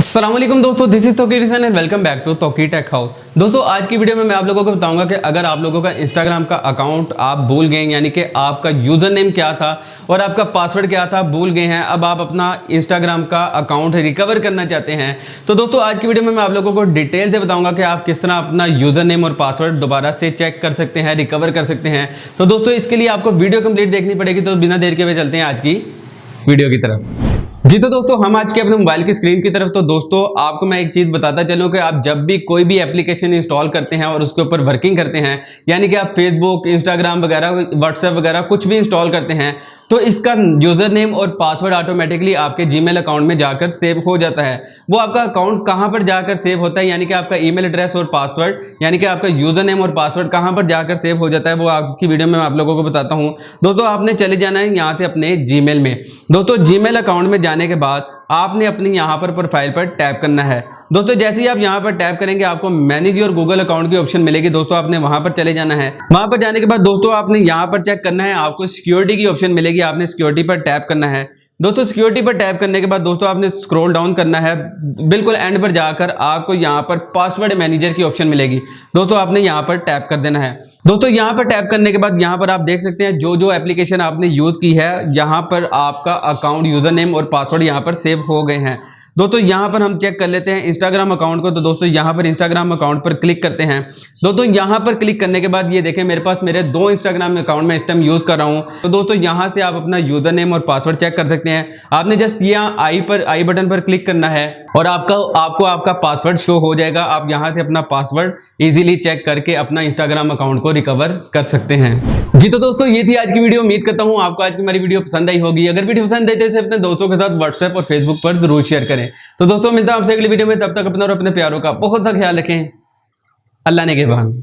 अस्सलाम वालेकुम दोस्तों, this is Tauqeer Hussain and welcome back to Tauqeer tech house. दोस्तों आज की वीडियो में मैं आप लोगों को बताऊंगा कि अगर आप लोगों का इंस्टाग्राम का अकाउंट आप भूल गए, यानी कि आपका यूज़र नेम क्या था और आपका पासवर्ड क्या था भूल गए हैं, अब आप अपना इंस्टाग्राम का अकाउंट रिकवर करना चाहते हैं, तो दोस्तों आज की वीडियो में मैं आप लोगों को डिटेल से बताऊँगा कि आप किस तरह अपना यूज़र नेम और पासवर्ड दोबारा से चेक कर सकते हैं, रिकवर कर सकते हैं। तो दोस्तों इसके लिए आपको वीडियो कंप्लीट देखनी पड़ेगी, तो बिना देर के हुए चलते हैं आज की वीडियो की तरफ। जी तो दोस्तों हम आज के अपने मोबाइल की स्क्रीन की तरफ। तो दोस्तों आपको मैं एक चीज़ बताता चलूं कि आप जब भी कोई भी एप्लीकेशन इंस्टॉल करते हैं और उसके ऊपर वर्किंग करते हैं, यानी कि आप फेसबुक, इंस्टाग्राम वगैरह, व्हाट्सएप वगैरह कुछ भी इंस्टॉल करते हैं, तो इसका यूज़र नेम और पासवर्ड ऑटोमेटिकली आपके जीमेल अकाउंट में जाकर सेव हो जाता है। वो आपका अकाउंट कहाँ पर जाकर सेव होता है, यानी कि आपका ईमेल एड्रेस और पासवर्ड, यानी कि आपका यूज़र नेम और पासवर्ड कहाँ पर जाकर सेव हो जाता है, वो आपकी वीडियो में मैं आप लोगों को बताता हूँ। दोस्तों आपने चले जाना है यहाँ से अपने जीमेल में। दोस्तों जीमेल अकाउंट में जाने के बाद आपने अपनी यहाँ पर प्रोफाइल पर टैप करना है। दोस्तों जैसे ही आप यहाँ पर टैप करेंगे आपको मैनेज योर गूगल अकाउंट की ऑप्शन मिलेगी। दोस्तों आपने वहां पर चले जाना है। वहां पर जाने के बाद दोस्तों आपने यहाँ पर चेक करना है, आपको सिक्योरिटी की ऑप्शन मिलेगी, आपने सिक्योरिटी पर टैप करना है। दोस्तों सिक्योरिटी पर टैप करने के बाद दोस्तों आपने स्क्रॉल डाउन करना है, बिल्कुल एंड पर जाकर आपको यहाँ पर पासवर्ड मैनेजर की ऑप्शन मिलेगी। दोस्तों आपने यहाँ पर टैप कर देना है। दोस्तों यहाँ पर टैप करने के बाद यहाँ पर आप देख सकते हैं जो जो एप्लीकेशन आपने यूज़ की है, यहाँ पर आपका अकाउंट, यूज़र नेम और पासवर्ड यहाँ पर सेव हो गए हैं। दोस्तों यहाँ पर हम चेक कर लेते हैं इंस्टाग्राम अकाउंट को। तो दोस्तों यहाँ पर इंस्टाग्राम अकाउंट पर क्लिक करते हैं। दोस्तों यहाँ पर क्लिक करने के बाद ये देखें मेरे पास मेरे 2 इंस्टाग्राम अकाउंट में इस टाइम यूज़ कर रहा हूँ। तो दोस्तों यहाँ से आप अपना यूज़र नेम और पासवर्ड चेक कर सकते हैं। आपने जस्ट यहाँ आई बटन पर क्लिक करना है और आपको आपका पासवर्ड शो हो जाएगा। आप यहाँ से अपना पासवर्ड इजीली चेक करके अपना इंस्टाग्राम अकाउंट को रिकवर कर सकते हैं। जी तो दोस्तों ये थी आज की वीडियो। उम्मीद करता हूँ आपको आज की हमारी वीडियो पसंद आई होगी। अगर वीडियो पसंद आई तो इसे अपने दोस्तों के साथ व्हाट्सएप और फेसबुक पर जरूर शेयर करें। तो दोस्तों मिलता हूं आपसे अगली वीडियो में, तब तक अपना और अपने प्यारों का बहुत सा ख्याल रखें। अल्लाह ने के बाद।